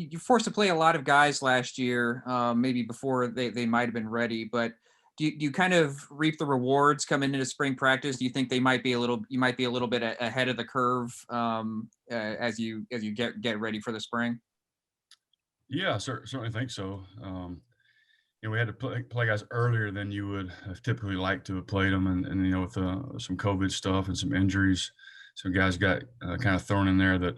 you forced to play a lot of guys last year, maybe before they might have been ready, but do you kind of reap the rewards coming into spring practice? Do you think you might be a little bit ahead of the curve as you get ready for the spring? Yeah, certainly think so. We had to play guys earlier than you would have typically liked to have played them, and with some COVID stuff and some injuries, some guys got kind of thrown in there that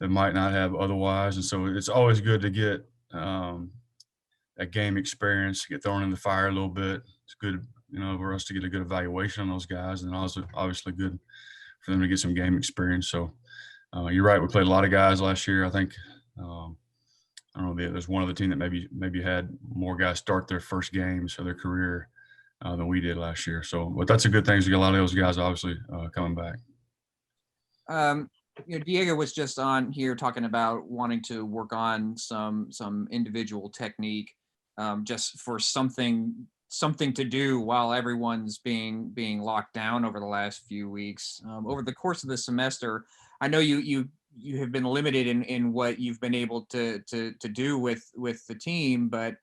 might not have otherwise, and so it's always good to get that game experience, get thrown in the fire a little bit. It's good, for us to get a good evaluation on those guys, and also obviously good for them to get some game experience. So you're right, we played a lot of guys last year. I think. I don't know. There's one other team that maybe had more guys start their first games of their career than we did last year. So, but that's a good thing. To get a lot of those guys obviously coming back. Um, Diego was just on here talking about wanting to work on some individual technique, just for something to do while everyone's being locked down over the last few weeks. Over the course of the semester, I know you have been limited in what you've been able to do with the team, but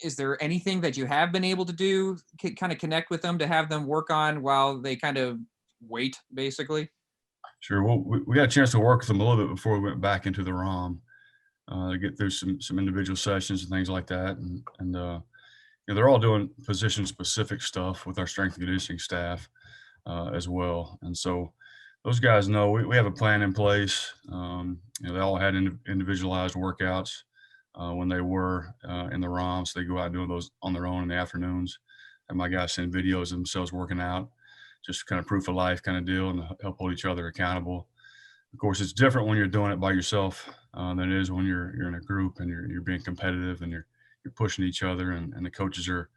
is there anything that you have been able to do, kind of connect with them, to have them work on while they kind of wait, basically? Sure. Well, we got a chance to work with them a little bit before we went back into the ROM to get through some individual sessions and things like that, and they're all doing position specific stuff with our strength and conditioning staff as well, and so those guys know we have a plan in place. They all had individualized workouts when they were in the ROM, so they go out doing those on their own in the afternoons. And my guys send videos of themselves working out, just kind of proof of life kind of deal, and help hold each other accountable. Of course, it's different when you're doing it by yourself than it is when you're in a group and you're being competitive and you're pushing each other, and the coaches are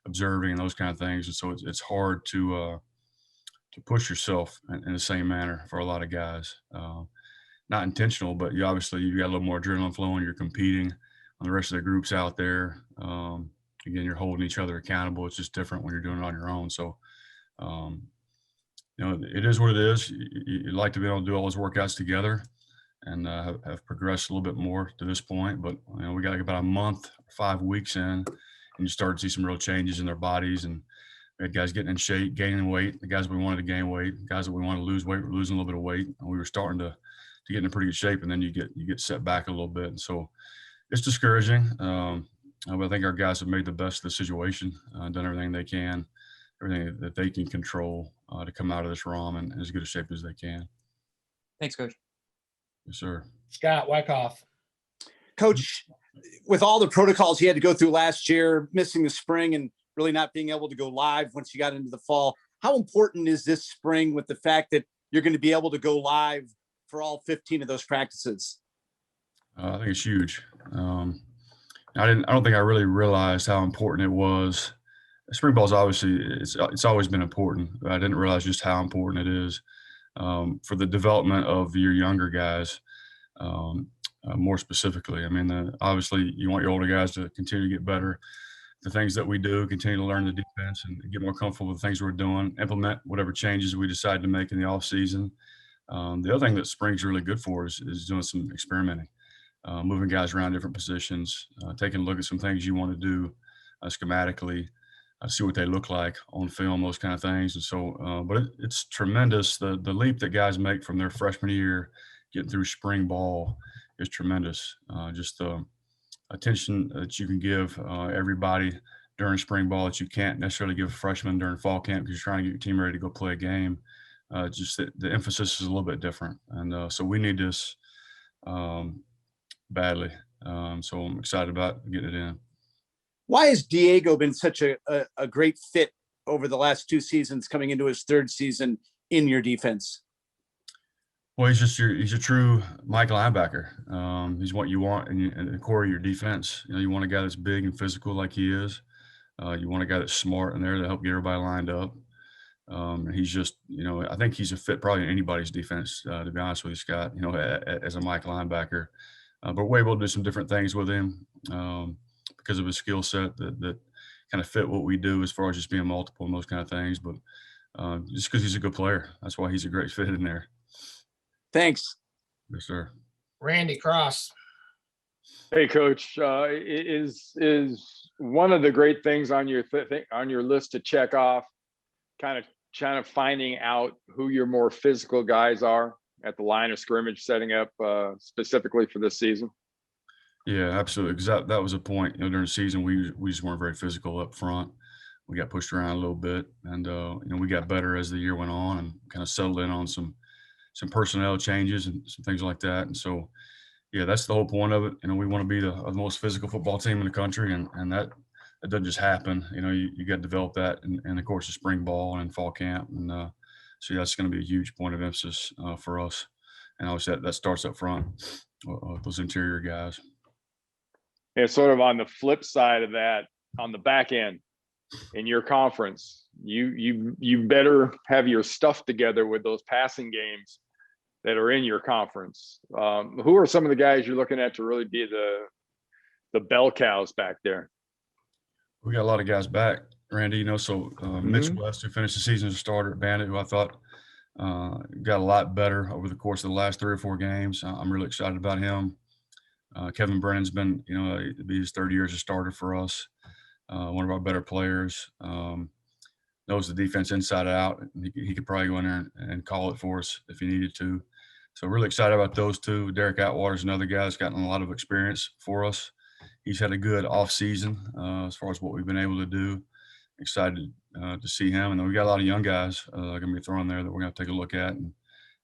observing and those kind of things. And so it's hard to push yourself in the same manner for a lot of guys. Not intentional, but you got a little more adrenaline flowing. You're competing on the rest of the groups out there. Again, you're holding each other accountable. It's just different when you're doing it on your own. So, um, it is what it is. You'd like to be able to do all those workouts together and have progressed a little bit more to this point. But we got like about a month, 5 weeks in, and you start to see some real changes in their bodies. And we had guys getting in shape, gaining weight. The guys we wanted to gain weight, the guys that we wanted to lose weight, were losing a little bit of weight. And we were starting to get in a pretty good shape, and then you get set back a little bit. And so it's discouraging. But I think our guys have made the best of the situation, done everything they can, everything that they can control to come out of this ROM in as good a shape as they can. Thanks, Coach. Yes, sir. Scott Wyckoff. Coach, with all the protocols you had to go through last year, missing the spring and really not being able to go live once you got into the fall, how important is this spring with the fact that you're going to be able to go live for all 15 of those practices? I think it's huge. I don't think I really realized how important it was. Spring ball is obviously it's always been important, but I didn't realize just how important it is for the development of your younger guys. More specifically, I mean, obviously you want your older guys to continue to get better. The things that we do, continue to learn the defense and get more comfortable with the things we're doing, implement whatever changes we decide to make in the off season. The other thing that spring's really good for is doing some experimenting, moving guys around different positions, taking a look at some things you want to do schematically, see what they look like on film, those kind of things. And so, but it's tremendous. The leap that guys make from their freshman year getting through spring ball is tremendous. Just the attention that you can give everybody during spring ball that you can't necessarily give a freshman during fall camp because you're trying to get your team ready to go play a game. Just the emphasis is a little bit different. And so we need this badly. So I'm excited about getting it in. Why has Diego been such a great fit over the last 2 seasons, coming into his 3rd season in your defense? Well, he's a true Mike linebacker. He's what you want in the core of your defense. You want a guy that's big and physical like he is. You want a guy that's smart in there to help get everybody lined up. He's just, I think he's a fit probably in anybody's defense, to be honest with you, Scott, as a Mike linebacker. But we're able to do some different things with him because of his skill set that kind of fit what we do as far as just being multiple and those kind of things. But just because he's a good player, that's why he's a great fit in there. Thanks. Yes, sir. Randy Cross. Hey, Coach. Is one of the great things on your on your list to check off, kind of finding out who your more physical guys are at the line of scrimmage, setting up specifically for this season? Yeah, absolutely. Because that was a point. During the season, we just weren't very physical up front. We got pushed around a little bit, and we got better as the year went on, and kind of settled in on some personnel changes and some things like that. And so, yeah, that's the whole point of it. We want to be the most physical football team in the country, and that doesn't just happen. You got to develop that, and of course, the spring ball and fall camp, and so that's going to be a huge point of emphasis for us. And obviously, that starts up front with those interior guys. And sort of on the flip side of that, on the back end in your conference, you better have your stuff together with those passing games that are in your conference. Who are some of the guys you're looking at to really be the bell cows back there? We got a lot of guys back, Randy. So Mitch West, who finished the season as a starter at Bandit, who I thought got a lot better over the course of the last 3 or 4 games. I'm really excited about him. Kevin Brennan's been, it'll be his 3rd year as a starter for us. One of our better players. Knows the defense inside out. He could probably go in there and call it for us if he needed to. So really excited about those two. Derek Atwater's another guy that's gotten a lot of experience for us. He's had a good off season as far as what we've been able to do. Excited to see him. And then we got a lot of young guys going to be thrown there that we're going to take a look at, and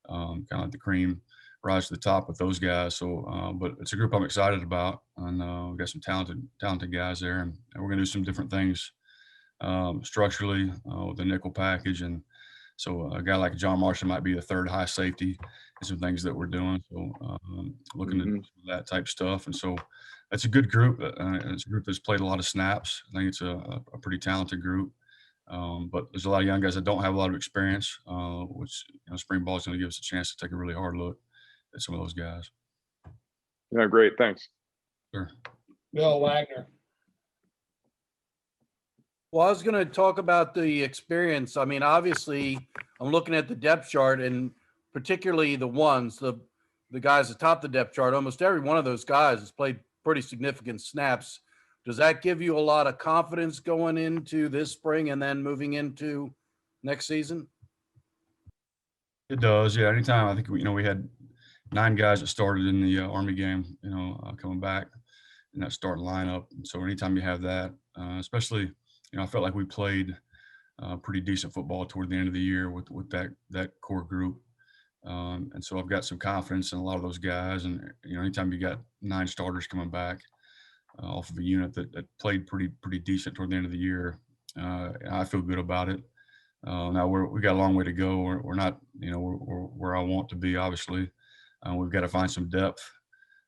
kind of like the cream rise to the top with those guys. So, but it's a group I'm excited about, and we've got some talented guys there, and we're going to do some different things structurally with the nickel package. And so a guy like John Marshall might be the 3rd high safety, and some things that we're doing. So looking to do that type stuff. And so that's a good group. It's a group that's played a lot of snaps. I think it's a pretty talented group. But there's a lot of young guys that don't have a lot of experience, which spring ball is going to give us a chance to take a really hard look at some of those guys. Yeah, great. Thanks. Sure. Bill Wagner. Well, I was going to talk about the experience. I mean, obviously, I'm looking at the depth chart, and particularly the guys atop the depth chart. Almost every one of those guys has played pretty significant snaps. Does that give you a lot of confidence going into this spring and then moving into next season? It does, yeah. Anytime, I think we had 9 guys that started in the Army game, coming back in that starting lineup. And so anytime you have that, especially, I felt like we played pretty decent football toward the end of the year with that core group. And so I've got some confidence in a lot of those guys. And, anytime you got 9 starters coming back off of a unit that played pretty decent toward the end of the year, I feel good about it. Now we got a long way to go. We're not, we're where I want to be, obviously. We've got to find some depth.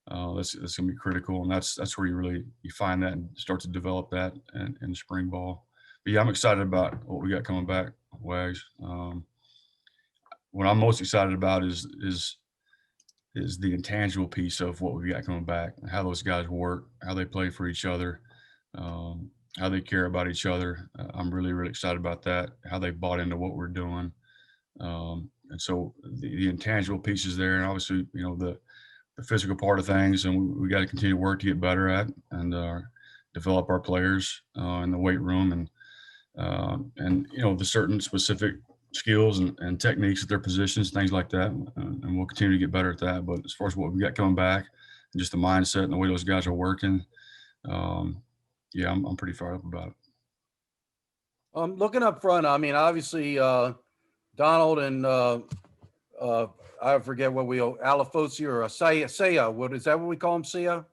That's going to be critical, and that's where you find that and start to develop that in spring ball. But yeah, I'm excited about what we got coming back, Wags. What I'm most excited about is the intangible piece of what we got coming back, how those guys work, how they play for each other, how they care about each other. I'm really, really excited about that, how they bought into what we're doing. And so the intangible pieces there, and obviously, the physical part of things, and we got to continue to work to get better at and develop our players in the weight room, and the certain specific skills and techniques at their positions, things like that. And we'll continue to get better at that. But as far as what we got coming back, and just the mindset and the way those guys are working, yeah, I'm pretty fired up about it. Looking up front, I mean, obviously, Donald and I forget what Alafosi or Saya. What is that? What we call him? Sia.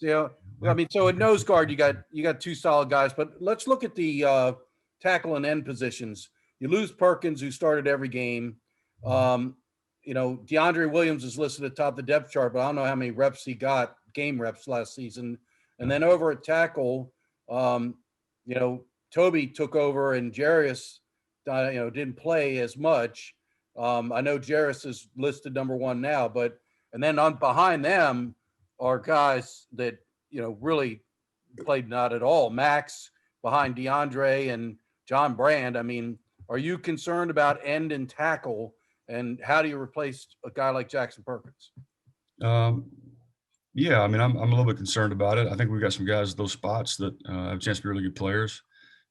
Yeah. I mean, so at nose guard, you got 2 solid guys. But let's look at the tackle and end positions. You lose Perkins, who started every game. DeAndre Williams is listed at the top of the depth chart, but I don't know how many reps he got, game reps last season. And then over at tackle, Toby took over, and Jarius, didn't play as much. I know Jarius is listed number 1 now, and then behind them are guys that, really played not at all. Max behind DeAndre and John Brand. I mean, are you concerned about end and tackle, and how do you replace a guy like Jackson Perkins? Yeah, I mean, I'm a little bit concerned about it. I think we've got some guys at those spots that have a chance to be really good players.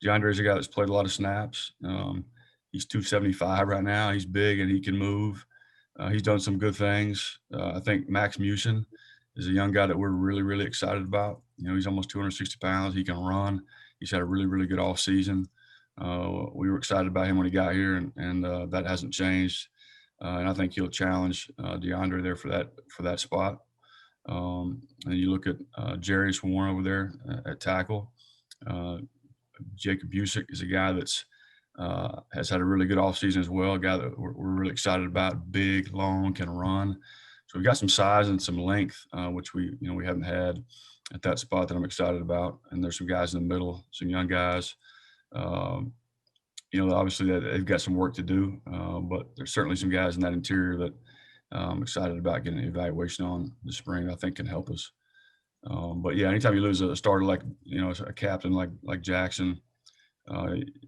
DeAndre's a guy that's played a lot of snaps. He's 275 right now. He's big and he can move. He's done some good things. I think Max Musin is a young guy that we're really, really excited about. You know, he's almost 260 pounds. He can run. He's had a really, really good off season. We were excited about him when he got here, and that hasn't changed. And I think he'll challenge DeAndre there for that spot. And you look at Jarius Warren over there at tackle. Jacob Busick is a guy that's has had a really good offseason as well. A guy that we're really excited about. Big, long, can run. So we've got some size and some length, which we haven't had at that spot that I'm excited about. And there's some guys in the middle, some young guys. Obviously they've got some work to do, but there's certainly some guys in that interior that I'm excited about getting an evaluation on this spring. I think can help us. But yeah, anytime you lose a starter like a captain like Jackson,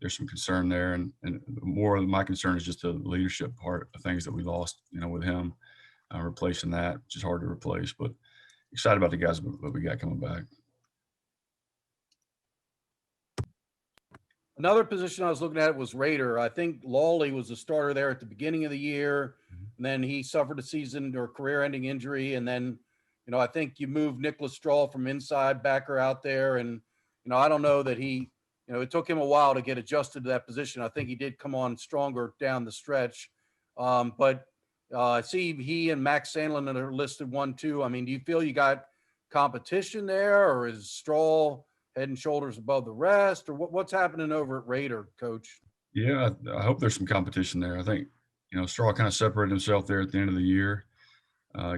there's some concern there, and more of my concern is just the leadership part of things that we lost, with him, replacing that, which is hard to replace. But excited about the guys that we got coming back. Another position I was looking at was Raider. I think Lawley was a starter there at the beginning of the year, and then he suffered a season or career-ending injury, and then I think you moved Nicholas Straw from inside backer out there, and I don't know that he. It took him a while to get adjusted to that position. I think he did come on stronger down the stretch. But I see he and Max Sandlin are listed 1-2. I mean, do you feel you got competition there, or is Straw head and shoulders above the rest, or what's happening over at Raider, Coach? Yeah, I hope there's some competition there. I think, Straw kind of separated himself there at the end of the year.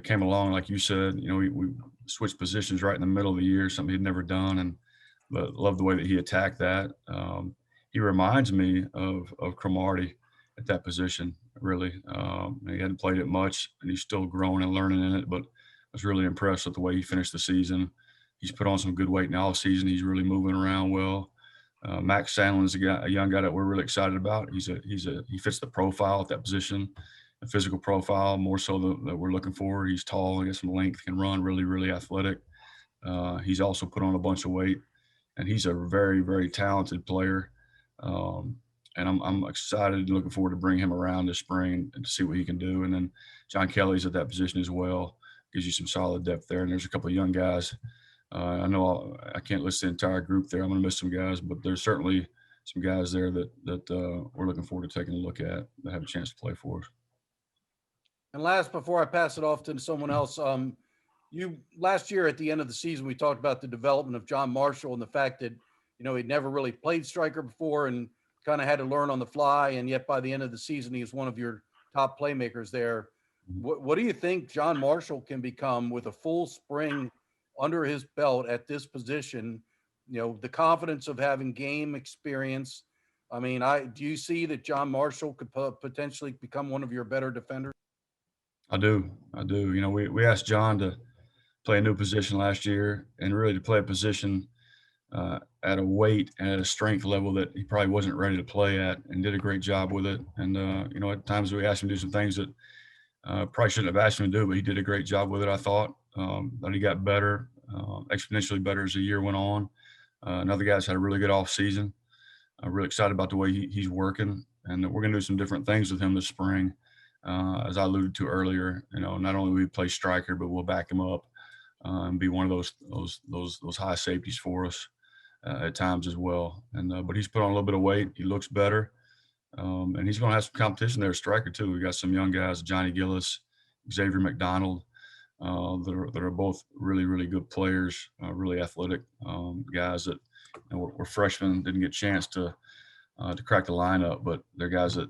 Came along, like you said, we switched positions right in the middle of the year, something he'd never done, but love the way that he attacked that. He reminds me of Cromartie at that position, really. He hadn't played it much, and he's still growing and learning in it, but I was really impressed with the way he finished the season. He's put on some good weight in the off season. He's really moving around well. Max Sandlin is a young guy that we're really excited about. He fits the profile at that position, a physical profile more so that we're looking for. He's tall, he got some length, can run, really, really athletic. He's also put on a bunch of weight. And he's a very, very talented player. And I'm excited and looking forward to bring him around this spring and to see what he can do. And then John Kelly's at that position as well. Gives you some solid depth there. And there's a couple of young guys. I know I can't list the entire group there. I'm going to miss some guys, but there's certainly some guys there that we're looking forward to taking a look at that have a chance to play for us. And last, before I pass it off to someone else, last year at the end of the season, we talked about the development of John Marshall and the fact that, he'd never really played striker before and kind of had to learn on the fly. And yet by the end of the season, he was one of your top playmakers there. What do you think John Marshall can become with a full spring under his belt at this position? The confidence of having game experience. I mean, do you see that John Marshall could potentially become one of your better defenders? I do. We asked John to play a new position last year, and really to play a position at a weight and at a strength level that he probably wasn't ready to play at, and did a great job with it. And, at times we asked him to do some things that probably shouldn't have asked him to do, but he did a great job with it, I thought. That he got better, exponentially better as the year went on. Another guy's had a really good off season. I'm really excited about the way he's working, and we're going to do some different things with him this spring. As I alluded to earlier, not only will we play striker, but we'll back him up. And be one of those high safeties for us at times as well. And but he's put on a little bit of weight. He looks better, and he's going to have some competition there at striker too. We got some young guys, Johnny Gillis, Xavier McDonald, that are both really, really good players, really athletic guys that were freshmen, didn't get a chance to crack the lineup, but they're guys that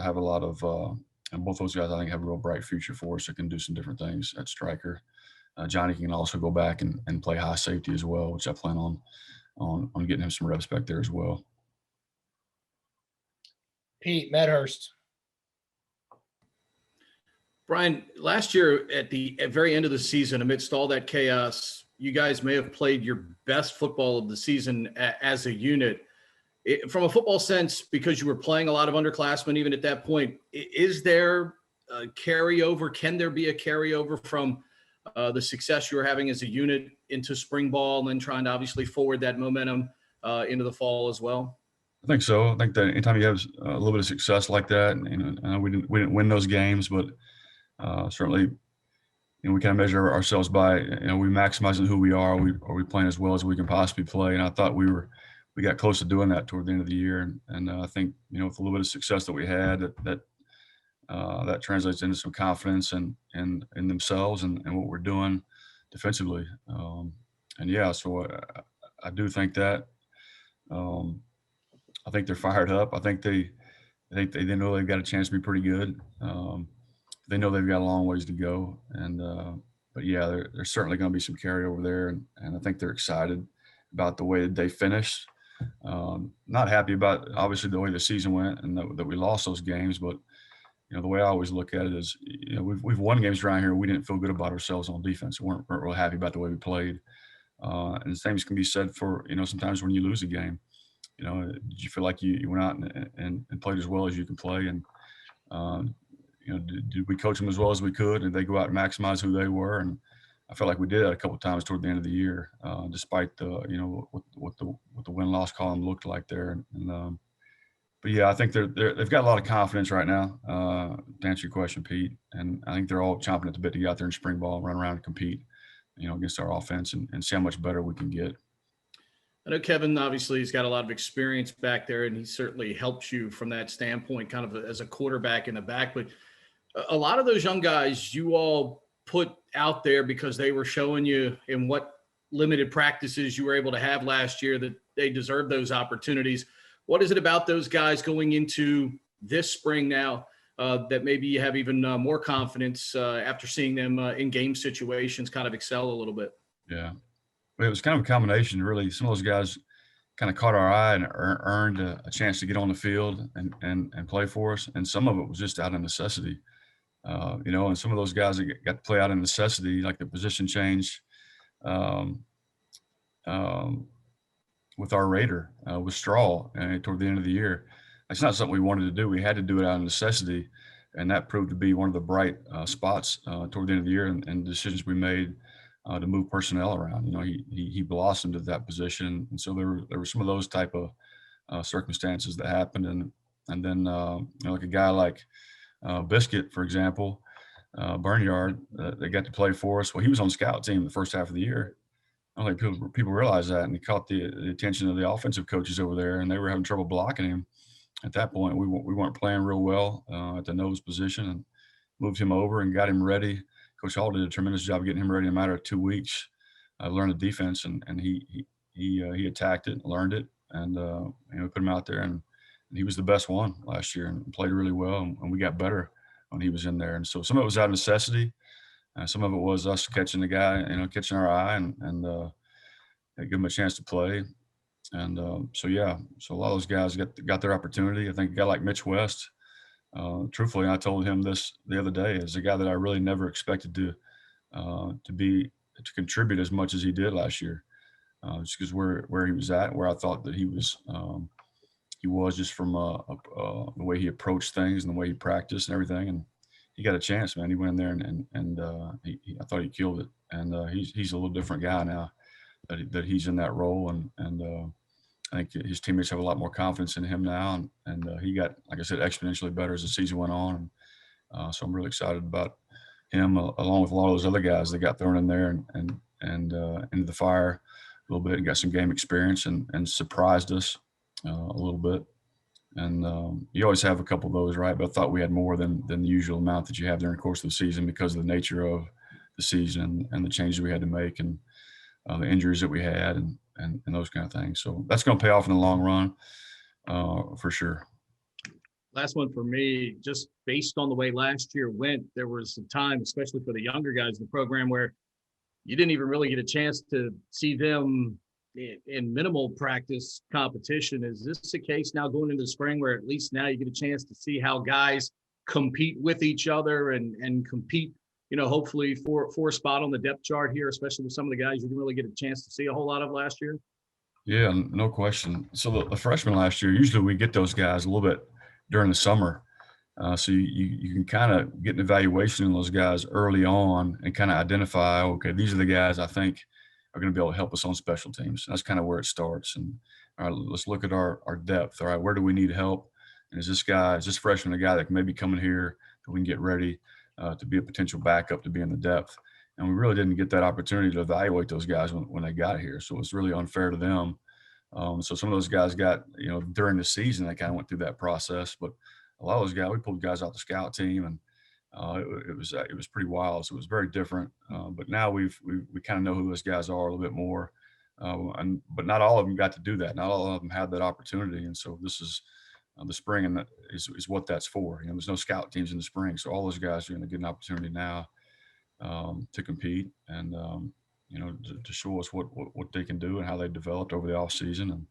have a lot of. And both those guys, I think, have a real bright future for us that can do some different things at striker. Johnny can also go back and play high safety as well, which I plan on getting him some reps back there as well. Pete Medhurst. Brian, last year at the very end of the season, amidst all that chaos, you guys may have played your best football of the season as a unit. From a football sense, because you were playing a lot of underclassmen even at that point, is there a carryover? Can there be a carryover from the success you were having as a unit into spring ball and then trying to obviously forward that momentum into the fall as well? I think so. I think that anytime you have a little bit of success like that, and I know we didn't win those games, but certainly, we kind of measure ourselves by, we maximizing who we are. Are we playing as well as we can possibly play? And I thought we got close to doing that toward the end of the year. And I think, with a little bit of success that we had, that translates into some confidence in themselves and what we're doing defensively. And yeah, so I do think that. I think they're fired up. I think they know they've got a chance to be pretty good. They know they've got a long ways to go, but yeah, there's certainly going to be some carryover there, and I think they're excited about the way that they finished. Not happy about obviously the way the season went and that we lost those games, but the way I always look at it is, we've won games around here. We didn't feel good about ourselves on defense. We weren't real happy about the way we played, and the same can be said for sometimes when you lose a game. Did you feel like you went out and played as well as you can play? And, did we coach them as well as we could? And they go out and maximize who they were? And I felt like we did that a couple of times toward the end of the year, despite the, what the win-loss column looked like there. But yeah, I think they've got a lot of confidence right now, to answer your question, Pete. And I think they're all chomping at the bit to get out there in spring ball, run around and compete, against our offense and see how much better we can get. I know Kevin, obviously, he's got a lot of experience back there, and he certainly helps you from that standpoint, kind of as a quarterback in the back. But a lot of those young guys you all put out there because they were showing you in what limited practices you were able to have last year that they deserve those opportunities. What is it about those guys going into this spring now that maybe you have even more confidence after seeing them in game situations kind of excel a little bit? Yeah. It was kind of a combination, really. Some of those guys kind of caught our eye and earned a chance to get on the field and play for us. And some of it was just out of necessity, and some of those guys that got to play out of necessity, like the position change with our Raider, with Straw toward the end of the year. It's not something we wanted to do. We had to do it out of necessity. And that proved to be one of the bright spots toward the end of the year and decisions we made to move personnel around. He blossomed at that position, and so there were some of those type of circumstances that happened, and then like a guy like Biscuit, for example, Barnyard, that got to play for us. Well, he was on the scout team the first half of the year. I don't think people realize that, and he caught the attention of the offensive coaches over there, and they were having trouble blocking him. At that point, we weren't playing real well at the nose position, and moved him over and got him ready. Coach Hall did a tremendous job of getting him ready in a matter of 2 weeks. Learned the defense, and he attacked it, learned it, and put him out there, and he was the best one last year and played really well, and we got better when he was in there. And so some of it was out of necessity, some of it was us catching the guy, catching our eye and give him a chance to play. And so a lot of those guys got their opportunity. I think a guy like Mitch West. Truthfully, I told him this the other day, as a guy that I really never expected to contribute as much as he did last year, just because where he was at, where I thought that he was just from the way he approached things and the way he practiced and everything. And he got a chance, man. He went in there and I thought he killed it. And he's a little different guy now that he's in that role, and I think his teammates have a lot more confidence in him now, and he got, like I said, exponentially better as the season went on. So I'm really excited about him, along with a lot of those other guys that got thrown in there and into the fire a little bit and got some game experience and surprised us a little bit. And you always have a couple of those, right? But I thought we had more than the usual amount that you have during the course of the season because of the nature of the season and the changes we had to make and the injuries that we had and those kind of things. So that's going to pay off in the long run for sure. Last one for me, just based on the way last year went, there was some time, especially for the younger guys in the program, where you didn't even really get a chance to see them in minimal practice competition. Is this a case now going into the spring where at least now you get a chance to see how guys compete with each other and compete, hopefully for a spot on the depth chart here, especially with some of the guys you didn't really get a chance to see a whole lot of last year? Yeah, no question. So the freshmen last year, usually we get those guys a little bit during the summer So you can kind of get an evaluation on those guys early on and kind of identify, okay, these are the guys I think are going to be able to help us on special teams. That's kind of where it starts. And all right, let's look at our depth. All right, where do we need help? And is this freshman a guy that can maybe come in here that we can get ready to be a potential backup to be in the depth? And we really didn't get that opportunity to evaluate those guys when they got here. So it's really unfair to them. So some of those guys got, during the season, they kind of went through that process. But a lot of those guys, we pulled guys out the scout team, and it was pretty wild. So it was very different. But now we kind of know who those guys are a little bit more. But not all of them got to do that. Not all of them had that opportunity. And so this is the spring, and that is what that's for. There's no scout teams in the spring, so all those guys are going to get an opportunity now to compete and to show us what they can do and how they developed over the off season.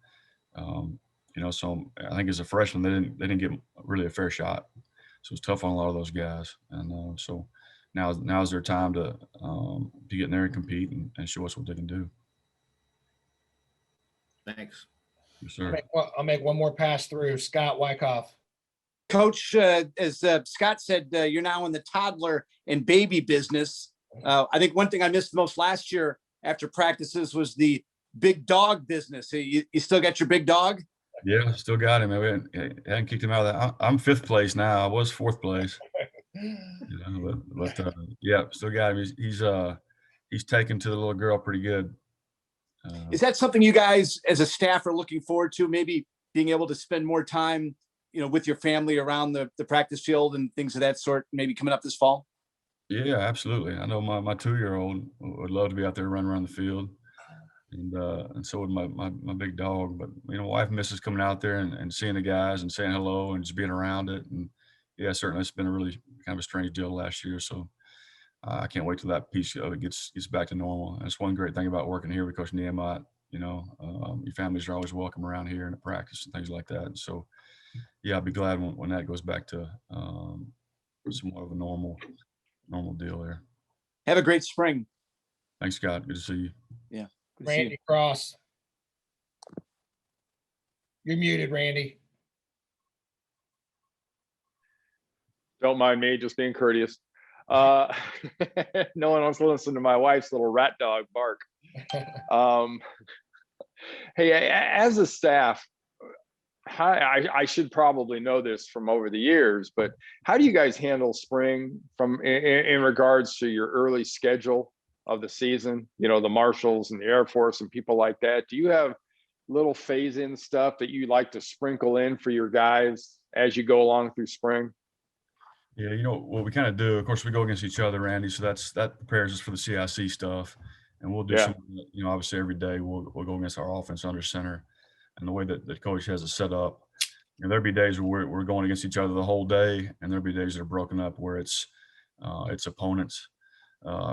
And so I think as a freshman they didn't get really a fair shot, so it's tough on a lot of those guys. And so now's their time to get in there and compete and show us what they can do. Thanks. Yes, sir. I'll make one more pass through. Scott Wyckoff. Coach, as Scott said, you're now in the toddler and baby business. I think one thing I missed most last year after practices was the big dog business. You still got your big dog? Yeah, still got him. I hadn't kicked him out of that. I'm 5th place now. I was 4th place. But yeah, still got him. He's taken to the little girl pretty good. Is that something you guys as a staff are looking forward to? Maybe being able to spend more time, with your family around the practice field and things of that sort, maybe coming up this fall? Yeah, absolutely. I know my 2-year-old would love to be out there running around the field. And so would my big dog. But my wife misses coming out there and seeing the guys and saying hello and just being around it. And yeah, certainly it's been a really kind of a strange deal last year. So I can't wait till that piece of it gets back to normal. And that's one great thing about working here with Coach Nehemiah. Your families are always welcome around here and at practice and things like that. And so yeah, I'll be glad when that goes back to some more of a normal deal there. Have a great spring. Thanks, Scott. Good to see you. Yeah. Good to see you. Randy Cross. You're muted, Randy. Don't mind me, just being courteous. No one wants to listen to my wife's little rat dog bark. Hey, as a staff, I should probably know this from over the years, but how do you guys handle spring in regards to your early schedule of the season? The Marshals and the Air Force and people like that. Do you have little phase-in stuff that you like to sprinkle in for your guys as you go along through spring? Yeah, what we kind of do, of course, we go against each other, Randy. So that prepares us for the CIC stuff. And we'll do some, obviously every day we'll go against our offense under center. And the way that the coach has it set up, there'll be days where we're going against each other the whole day, and there'll be days that are broken up where it's opponents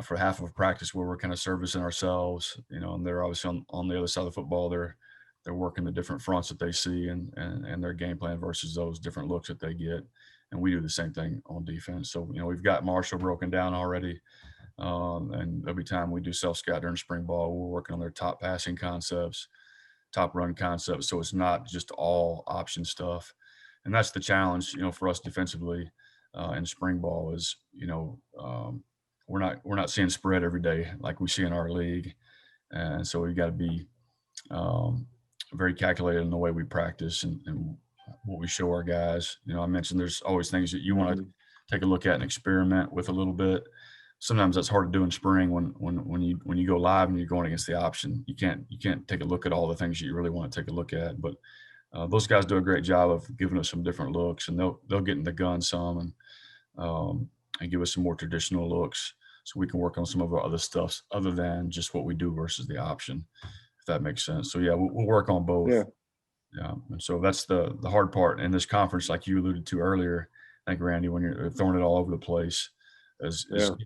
for half of practice where we're kind of servicing ourselves, and they're obviously on the other side of the football. They're working the different fronts that they see and their game plan versus those different looks that they get. And we do the same thing on defense. So, we've got Marshall broken down already. And there'll be time we do self-scout during spring ball. We're working on their top passing concepts, top run concepts. So it's not just all option stuff. And that's the challenge, for us defensively in spring ball is, we're not seeing spread every day like we see in our league. And so we've got to be very calculated in the way we practice and what we show our guys. I mentioned there's always things that you want to take a look at and experiment with a little bit. Sometimes that's hard to do in spring when you go live and you're going against the option. You can't take a look at all the things you really want to take a look at. But those guys do a great job of giving us some different looks, and they'll get in the gun some and give us some more traditional looks, so we can work on some of our other stuff other than just what we do versus the option, if that makes sense. So yeah, we'll work on both. Yeah. And so that's the hard part in this conference, like you alluded to earlier. I think, Randy, when you're throwing it all over the place, is a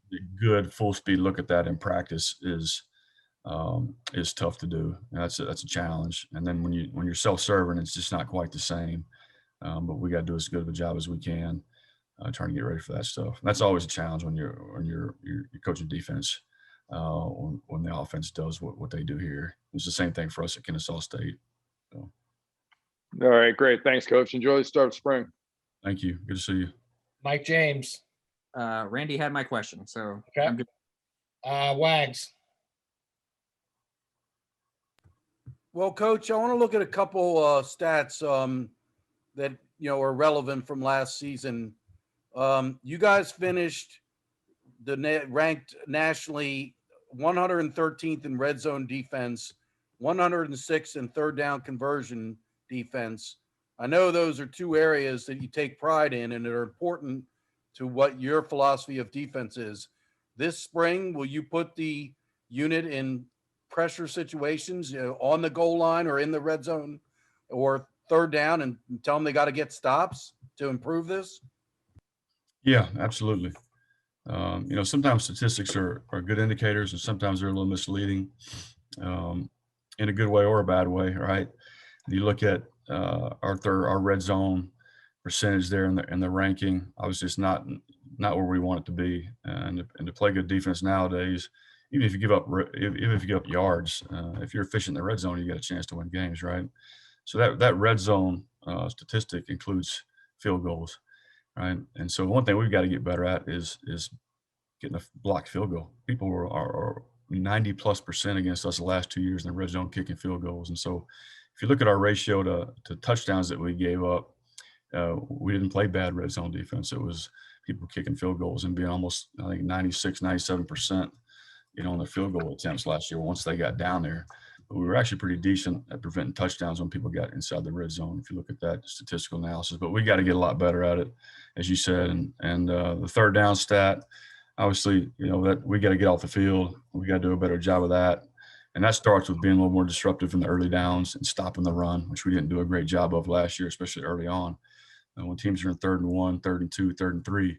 good full speed look at that in practice is tough to do. And that's a challenge. And then when you're self-serving, it's just not quite the same. But we got to do as good of a job as we can trying to get ready for that stuff. And that's always a challenge when you're coaching defense when the offense does what they do here. It's the same thing for us at Kennesaw State. So. All right, great. Thanks, Coach. Enjoy the start of spring. Thank you. Good to see you. Mike James. Randy had my question, so Okay. I'm good. Wags. Well, Coach, I want to look at a couple stats that are relevant from last season. You guys finished ranked nationally 113th in red zone defense, 106th in third down conversion defense. I know those are two areas that you take pride in and that are important to what your philosophy of defense is. This spring, will you put the unit in pressure situations, on the goal line or in the red zone or third down, and tell them they got to get stops to improve this? Yeah, absolutely. Sometimes statistics are good indicators, and sometimes they're a little misleading, in a good way or a bad way, right? You look at our red zone percentage there in the ranking. Obviously, it's not where we want it to be, and to play good defense nowadays, even if you give up yards, if you're efficient in the red zone, you got a chance to win games, right? So that red zone statistic includes field goals, right? And so one thing we've got to get better at is getting a blocked field goal. People are 90+% against us the last 2 years in the red zone kicking field goals. And so if you look at our ratio to touchdowns that we gave up, we didn't play bad red zone defense. It was people kicking field goals and being almost, I think, 96, 97%, on the field goal attempts last year once they got down there. But we were actually pretty decent at preventing touchdowns when people got inside the red zone, if you look at that statistical analysis. But we got to get a lot better at it, as you said. And the third down stat, obviously, that we got to get off the field. We got to do a better job of that. And that starts with being a little more disruptive in the early downs and stopping the run, which we didn't do a great job of last year, especially early on. And when teams are in 3rd and 1, 3rd and 2, 3rd and 3,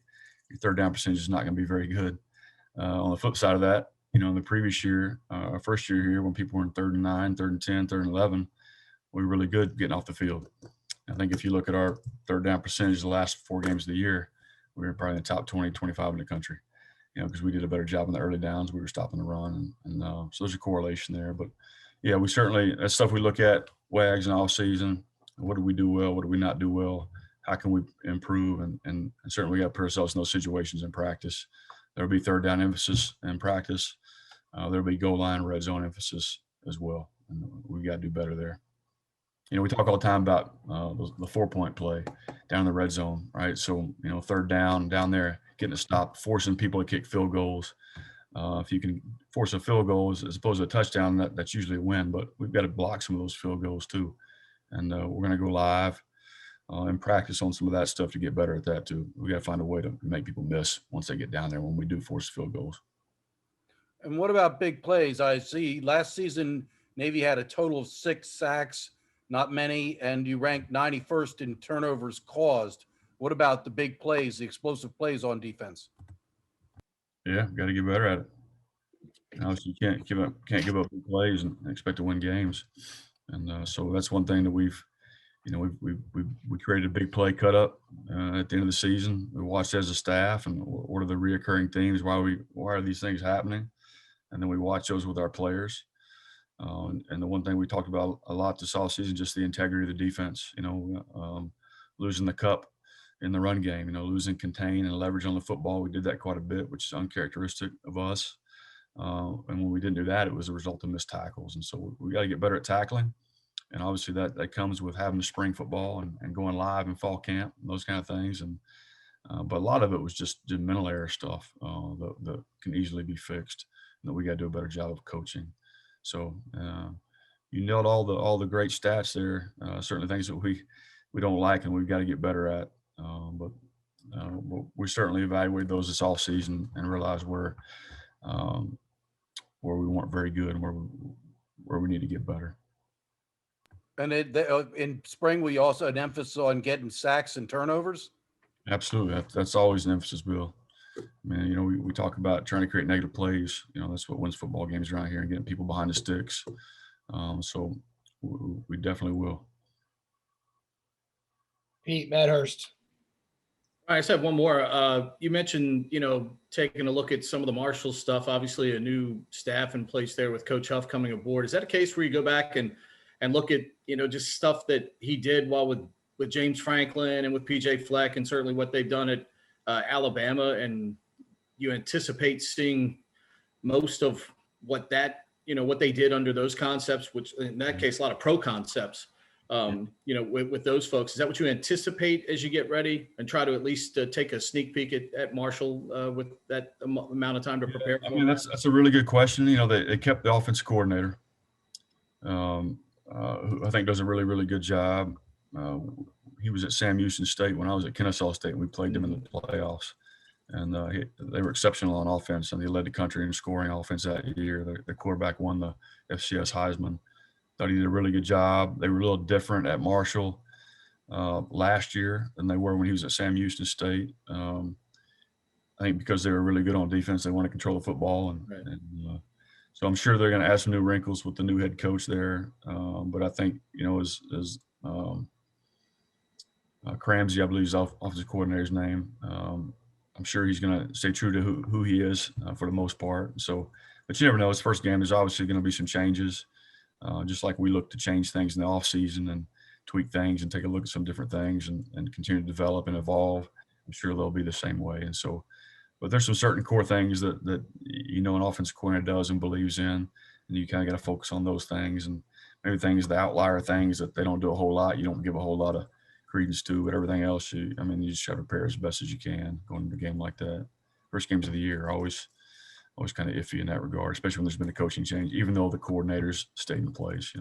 your third down percentage is not going to be very good. On the flip side of that, in the previous year, our first year here, when people were in 3rd and 9, 3rd and 10, 3rd and 11, we were really good getting off the field. I think if you look at our third down percentage the last 4 games of the year, we were probably in the top 20, 25 in the country, because we did a better job in the early downs. We were stopping the run. And so there's a correlation there. But, yeah, we certainly – that's stuff we look at, Wags, in off season. What do we do well? What do we not do well? How can we improve? And certainly we got to put ourselves in those situations in practice. There'll be third down emphasis in practice. There'll be goal line, red zone emphasis as well. And we got to do better there. We talk all the time about the 4-point play down in the red zone, right? So, third down there, getting a stop, forcing people to kick field goals. If you can force a field goal as opposed to a touchdown, that's usually a win. But we've got to block some of those field goals too. And we're going to go live and practice on some of that stuff to get better at that too. We got to find a way to make people miss once they get down there when we do force field goals. And what about big plays? I see last season Navy had a total of 6 sacks, not many, and you ranked 91st in turnovers caused. What about the big plays, the explosive plays on defense? Yeah, got to get better at it. Obviously, you can't give up big plays and expect to win games. And so that's one thing that we created a big play cut up at the end of the season. We watched as a staff and what are the reoccurring themes? Why are these things happening? And then we watch those with our players. And the one thing we talked about a lot this offseason, just the integrity of the defense, losing the cup in the run game, losing contain and leverage on the football. We did that quite a bit, which is uncharacteristic of us. And when we didn't do that, it was a result of missed tackles. And so we got to get better at tackling. And obviously that comes with having the spring football and going live in fall camp and those kind of things. And but a lot of it was just mental error stuff that can easily be fixed. And that we got to do a better job of coaching. So you nailed all the great stats there. Certainly things that we don't like and we've got to get better at. But we certainly evaluated those this off season and realized where we weren't very good and where we need to get better. And in spring, we also had an emphasis on getting sacks and turnovers. Absolutely, that's always an emphasis, Bill. I mean, we talk about trying to create negative plays. That's what wins football games around here and getting people behind the sticks. So we definitely will. Pete Medhurst. I just have one more. You mentioned, taking a look at some of the Marshall stuff, obviously a new staff in place there with Coach Huff coming aboard. Is that a case where you go back and look at, just stuff that he did while with James Franklin and with PJ Fleck and certainly what they've done at Alabama, and you anticipate seeing most of what what they did under those concepts, which in that case, a lot of pro concepts, with those folks. Is that what you anticipate as you get ready and try to at least take a sneak peek at Marshall with that amount of time to prepare? I mean, that's a really good question. They kept the offensive coordinator, who I think does a really, really good job. He was at Sam Houston State when I was at Kennesaw State, and we played them in the playoffs. And they were exceptional on offense, and they led the country in scoring offense that year. The quarterback won the FCS Heisman. Thought he did a really good job. They were a little different at Marshall last year than they were when he was at Sam Houston State. I think because they were really good on defense, they want to control the football, and so I'm sure they're going to add some new wrinkles with the new head coach there. But I think as Cramsey, I believe, is offensive coordinator's name. I'm sure he's going to stay true to who he is for the most part. So, but you never know. His first game, there's obviously going to be some changes, just like we look to change things in the off season and tweak things and take a look at some different things and continue to develop and evolve. I'm sure they'll be the same way. And so, but there's some certain core things that an offensive coordinator does and believes in, and you kind of got to focus on those things, and maybe things, the outlier things that they don't do a whole lot, you don't give a whole lot of credence to, but everything else, you just try to prepare as best as you can going into a game like that. First games of the year are always kind of iffy in that regard, especially when there's been a coaching change, even though the coordinators stayed in place,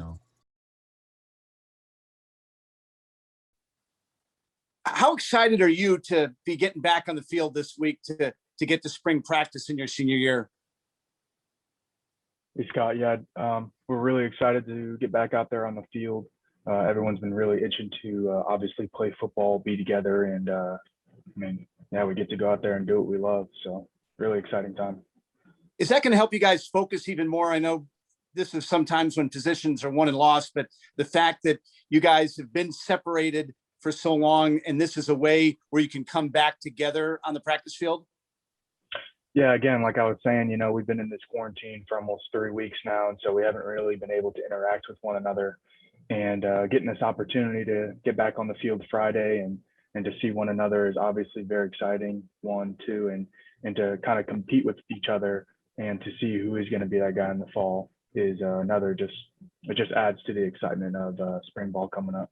How excited are you to be getting back on the field this week to get to spring practice in your senior year? Hey, Scott. Yeah, we're really excited to get back out there on the field. Everyone's been really itching to obviously play football, be together, and we get to go out there and do what we love. So really exciting time. Is that going to help you guys focus even more? I know this is sometimes when positions are won and lost, but the fact that you guys have been separated for so long, and this is a way where you can come back together on the practice field? Yeah, again, like I was saying, we've been in this quarantine for almost 3 weeks now, and so we haven't really been able to interact with one another. And getting this opportunity to get back on the field Friday and to see one another is obviously very exciting, 1, 2, and to kind of compete with each other and to see who is going to be that guy in the fall is another it just adds to the excitement of spring ball coming up.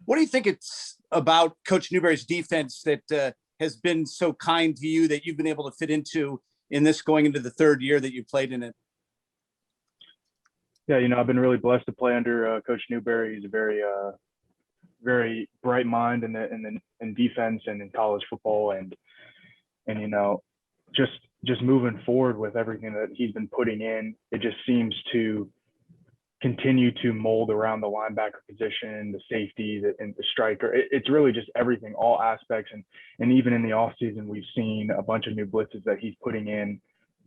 What do you think it's about Coach Newberry's defense that has been so kind to you that you've been able to fit into in this going into the 3rd year that you played in it? Yeah, I've been really blessed to play under Coach Newberry. He's a very, very bright mind in defense and in college football, and just moving forward with everything that he's been putting in, it just seems to continue to mold around the linebacker position, the safety, and the striker. It's really just everything, all aspects, and even in the offseason, we've seen a bunch of new blitzes that he's putting in.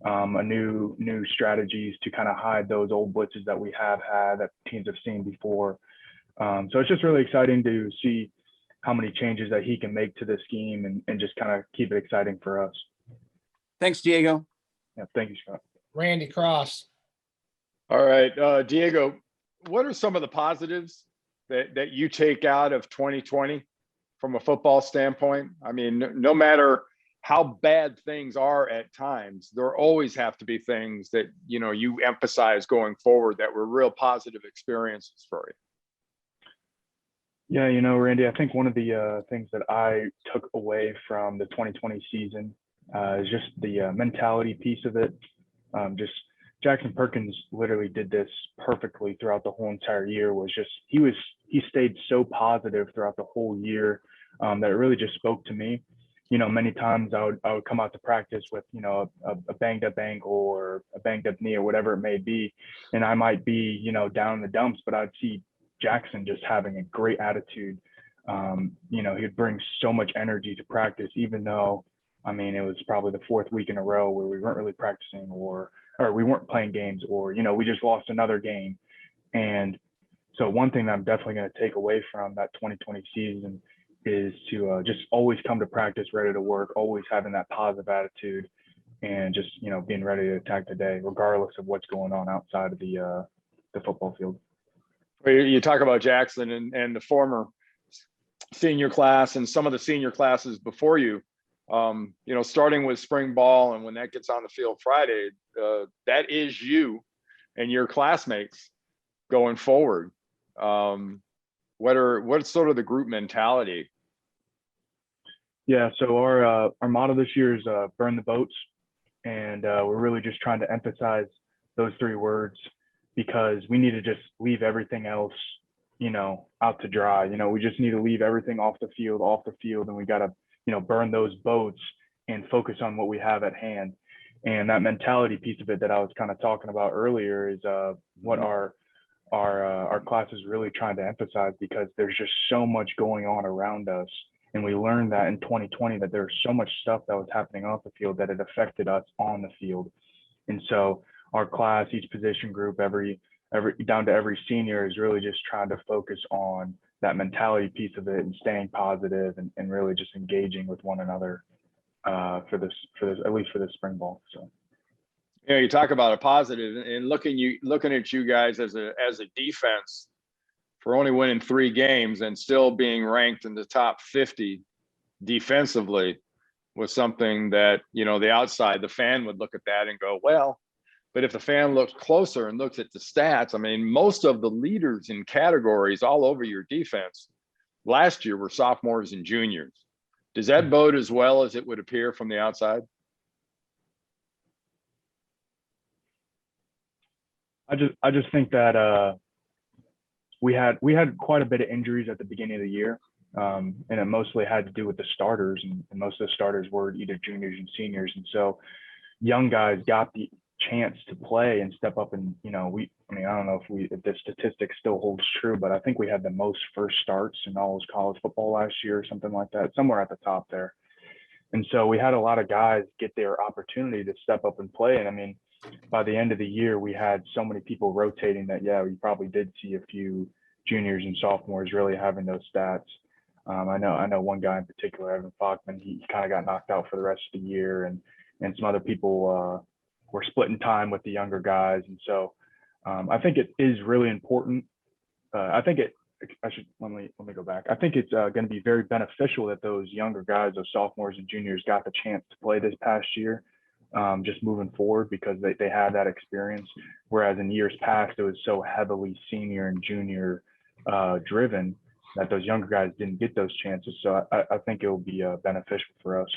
New strategies to kind of hide those old blitzes that we have had that teams have seen before. So it's just really exciting to see how many changes that he can make to this scheme and just kind of keep it exciting for us. Thanks, Diego. Yeah, thank you, Scott. Randy Cross. All right, Diego, what are some of the positives that you take out of 2020 from a football standpoint? I mean, no matter how bad things are at times, there always have to be things that, you emphasize going forward that were real positive experiences for you. Yeah, Randy, I think one of the things that I took away from the 2020 season is just the mentality piece of it. Just Jackson Perkins literally did this perfectly throughout the whole entire year. He stayed so positive throughout the whole year that it really just spoke to me. Many times I would come out to practice with, a banged up ankle or a banged up knee or whatever it may be. And I might be, down in the dumps, but I'd see Jackson just having a great attitude. He'd bring so much energy to practice, even though, it was probably the 4th week in a row where we weren't really practicing or we weren't playing games or, we just lost another game. And so one thing that I'm definitely going to take away from that 2020 season is to just always come to practice ready to work, always having that positive attitude and just, being ready to attack the day, regardless of what's going on outside of the football field. You talk about Jackson and the former senior class and some of the senior classes before you. Starting with spring ball, and when that gets on the field Friday, that is you and your classmates going forward. What's sort of the group mentality? Yeah, so our motto this year is burn the boats, and we're really just trying to emphasize those 3 words because we need to just leave everything else, out to dry. We just need to leave everything off the field, and we got to, burn those boats and focus on what we have at hand. And that mentality piece of it that I was kind of talking about earlier is what our class is really trying to emphasize, because there's just so much going on around us. And we learned that in 2020 that there was so much stuff that was happening off the field that it affected us on the field. And so our class, each position group, every down to every senior, is really just trying to focus on that mentality piece of it and staying positive and really just engaging with one another for this at least for this spring ball. So you talk about a positive, and looking at you guys as a defense for only winning 3 games and still being ranked in the top 50 defensively was something that, the fan would look at that and go, well, but if the fan looks closer and looks at the stats, I mean, most of the leaders in categories all over your defense last year were sophomores and juniors. Does that bode as well as it would appear from the outside? I just think that we had quite a bit of injuries at the beginning of the year, and it mostly had to do with the starters, and most of the starters were either juniors and seniors, and so young guys got the chance to play and step up. And I don't know if the statistics still holds true, but I think we had the most first starts in all of college football last year, or something like that, somewhere at the top there. And so we had a lot of guys get their opportunity to step up and play. And I mean, by the end of the year, we had so many people rotating that, we probably did see a few juniors and sophomores really having those stats. I know one guy in particular, Evan Falkman, he kind of got knocked out for the rest of the year, and some other people were splitting time with the younger guys. And so I think it is really important. Let me go back. I think it's going to be very beneficial that those younger guys, those sophomores and juniors, got the chance to play this past year, just moving forward, because they had that experience. Whereas in years past, it was so heavily senior and junior driven that those younger guys didn't get those chances. So I think it will be beneficial for us.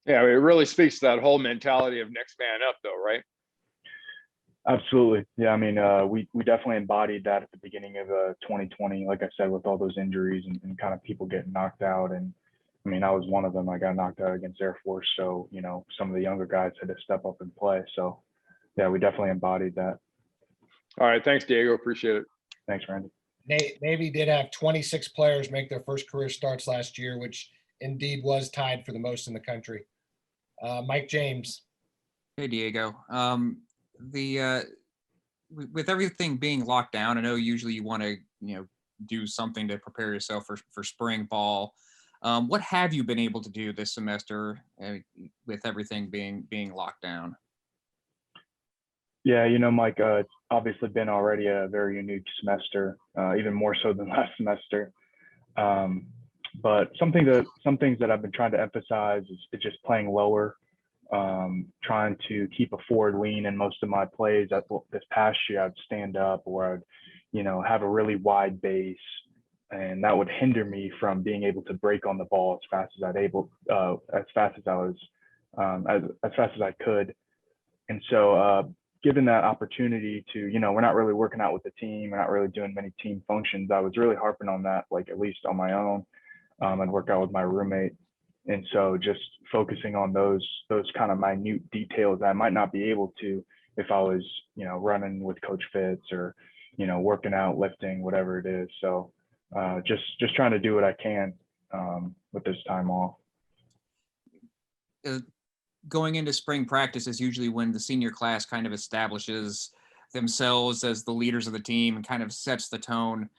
Yeah, it really speaks to that whole mentality of next man up, though, right? Absolutely. Yeah, I mean, we definitely embodied that at the beginning of 2020, like I said, with all those injuries and kind of people getting knocked out. And I mean, I was one of them. I got knocked out against Air Force. So, some of the younger guys had to step up and play. So, yeah, we definitely embodied that. All right. Thanks, Diego. Appreciate it. Thanks, Randy. Navy did have 26 players make their first career starts last year, which indeed was tied for the most in the country. Mike James. Hey, Diego. With everything being locked down, I know usually you want to, do something to prepare yourself for spring ball. What have you been able to do this semester with everything being locked down? Yeah, Mike, it's obviously been already a very unique semester, even more so than last semester. But some things that I've been trying to emphasize is just playing lower, trying to keep a forward lean in most of my plays. This past year, I'd stand up, or I'd, have a really wide base, and that would hinder me from being able to break on the ball as fast as I could. And so, given that opportunity to, we're not really working out with the team, we're not really doing many team functions, I was really harping on that, like at least on my own. I'd work out with my roommate. And so just focusing on those kind of minute details that I might not be able to if I was, running with Coach Fitz or, working out, lifting, whatever it is. So just trying to do what I can with this time off. Going into spring practice is usually when the senior class kind of establishes themselves as the leaders of the team and kind of sets the tone.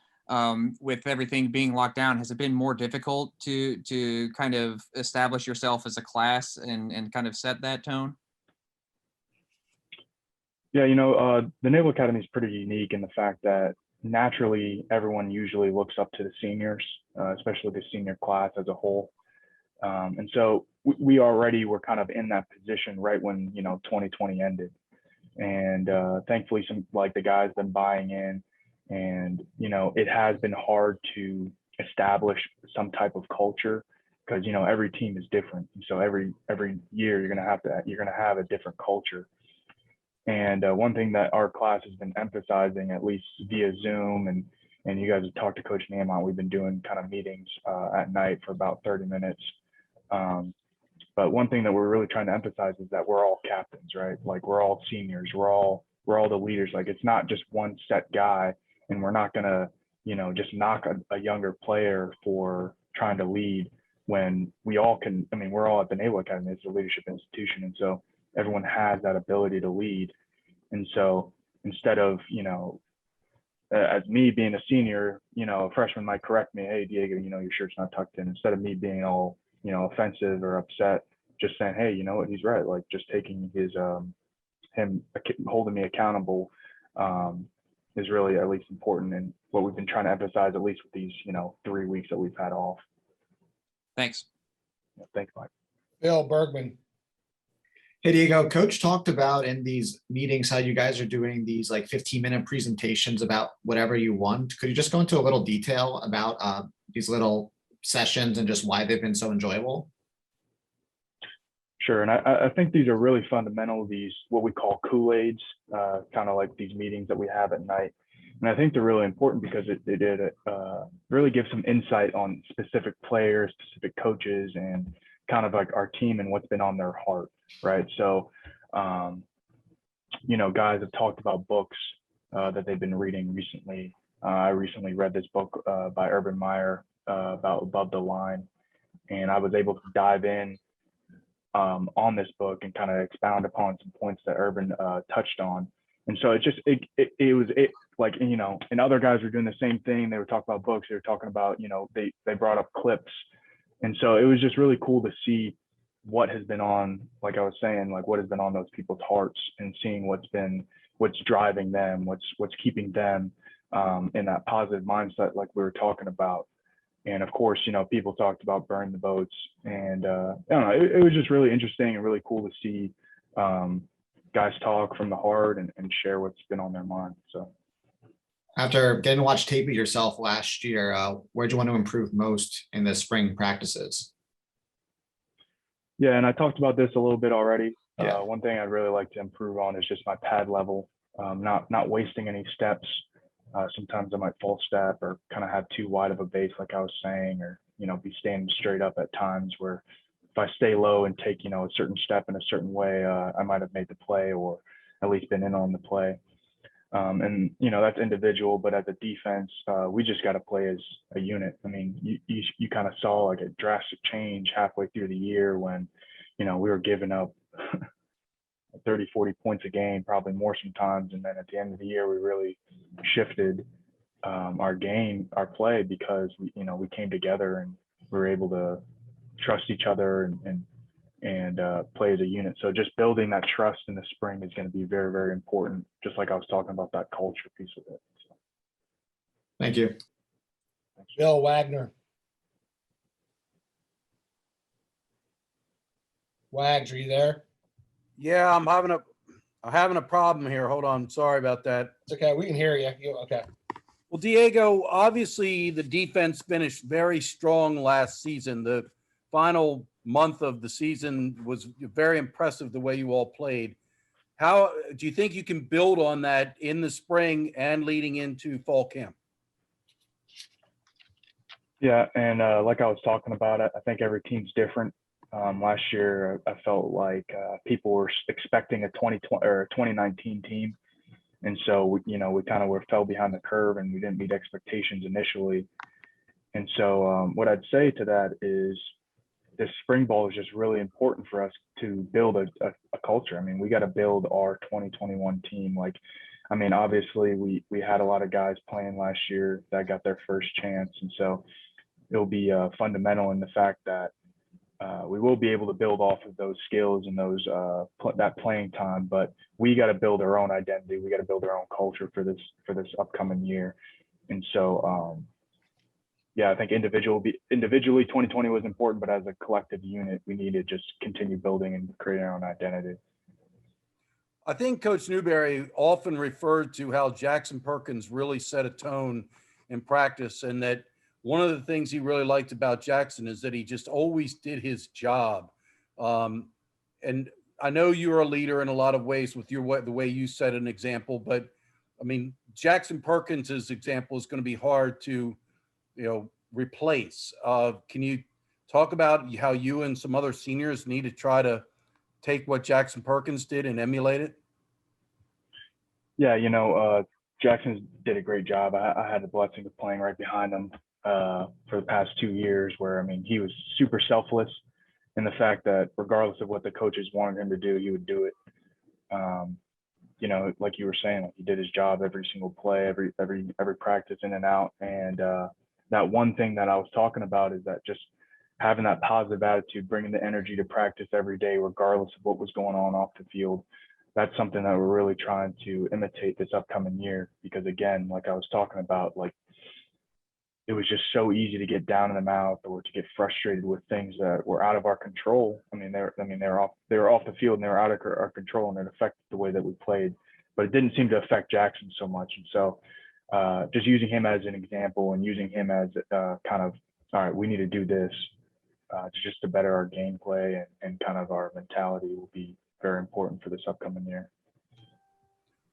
With everything being locked down, has it been more difficult to kind of establish yourself as a class and kind of set that tone? Yeah, the Naval Academy is pretty unique in the fact that naturally everyone usually looks up to the seniors, especially the senior class as a whole. And so we already were kind of in that position right when, 2020 ended. And thankfully, some like the guys been buying in, and it has been hard to establish some type of culture because every team is different. And so every year you're gonna have a different culture. And one thing that our class has been emphasizing, at least via Zoom, and you guys have talked to Coach Nehemiah, we've been doing kind of meetings at night for about 30 minutes. But one thing that we're really trying to emphasize is that we're all captains, right? Like we're all seniors, we're all the leaders. Like it's not just one set guy, and we're not gonna, just knock a younger player for trying to lead when we all can. I mean, we're all at the Naval Academy. It's a leadership institution, and so everyone has that ability to lead. And so instead of, as me being a senior, a freshman might correct me, hey, Diego, your shirt's not tucked in. Instead of me being all, offensive or upset, just saying, hey, you know what, he's right. Like just taking his, him holding me accountable is really at least important. And what we've been trying to emphasize, at least with these, 3 weeks that we've had off. Thanks. Yeah, thanks, Mike. Bill Bergman. Hey, Diego, Coach talked about in these meetings how you guys are doing these like 15-minute presentations about whatever you want. Could you just go into a little detail about these little sessions and just why they've been so enjoyable? Sure. And I think these are really fundamental, these what we call Kool-Aids, kind of like these meetings that we have at night. And I think they're really important because it really gives some insight on specific players, specific coaches, and kind of like our team and what's been on their heart, right? So, guys have talked about books that they've been reading recently. I recently read this book by Urban Meyer about Above the Line, and I was able to dive in on this book and kind of expound upon some points that Urban touched on. And so it was like, and other guys were doing the same thing. They were talking about books. They were talking about, they brought up clips. And so it was just really cool to see what has been on, like I was saying, like what has been on those people's hearts, and seeing what's driving them, what's keeping them in that positive mindset, like we were talking about. And of course, people talked about burning the boats, and I don't know, it was just really interesting and really cool to see guys talk from the heart and share what's been on their mind. So After getting to watch tape of yourself last year, where'd you want to improve most in the spring practices? Yeah, and I talked about this a little bit already. Yeah. One thing I'd really like to improve on is just my pad level, not wasting any steps. Sometimes I might false step or kind of have too wide of a base, like I was saying, or be standing straight up at times where if I stay low and take a certain step in a certain way, I might have made the play or at least been in on the play. And that's individual, but as a defense, we just got to play as a unit. I mean, you kind of saw like a drastic change halfway through the year when we were giving up 30, 40 points a game, probably more sometimes. And then at the end of the year, we really shifted our play, because we came together and we were able to trust each other and play as a unit. So just building that trust in the spring is going to be very, very important, just like I was talking about that culture piece of it. So. Thank you. Bill Wagner. Wags, are you there? Yeah, I'm having a problem here. Hold on. Sorry about that. It's okay. We can hear you. Okay. Well, Diego, obviously the defense finished very strong last season. The final month of the season was very impressive, the way you all played. How do you think you can build on that in the spring and leading into fall camp? Yeah, and like I was talking about, I think every team's different. Last year, I felt like people were expecting a 2020 or 2019 team, and so we kind of fell behind the curve and we didn't meet expectations initially. And so what I'd say to that is this spring ball is just really important for us to build a culture. I mean, we got to build our 2021 team. Like, I mean, obviously we had a lot of guys playing last year that got their first chance, and so it'll be fundamental in the fact that we will be able to build off of those skills and those that playing time, but we got to build our own identity. We got to build our own culture for this upcoming year. And so yeah, I think individually 2020 was important, but as a collective unit, we need to just continue building and creating our own identity. I think Coach Newberry often referred to how Jackson Perkins really set a tone in practice, and that one of the things he really liked about Jackson is that he just always did his job. And I know you're a leader in a lot of ways with the way you set an example, but I mean, Jackson Perkins's example is going to be hard to, replace. Can you talk about how you and some other seniors need to try to take what Jackson Perkins did and emulate it? Yeah, Jackson did a great job. I had the blessing of playing right behind him for the past 2 years, where, I mean, he was super selfless in the fact that regardless of what the coaches wanted him to do, he would do it. Like you were saying, like, he did his job every single play, every practice, in and out. And that one thing that I was talking about is that just having that positive attitude, bringing the energy to practice every day, regardless of what was going on off the field. That's something that we're really trying to imitate this upcoming year, because again, like I was talking about, like, it was just so easy to get down in the mouth or to get frustrated with things that were out of our control. I mean, they were off the field and they were out of our control, and it affected the way that we played, but it didn't seem to affect Jackson so much. And so just using him as an example and using him as kind of, all right, we need to do this just to better our gameplay and kind of our mentality will be very important for this upcoming year.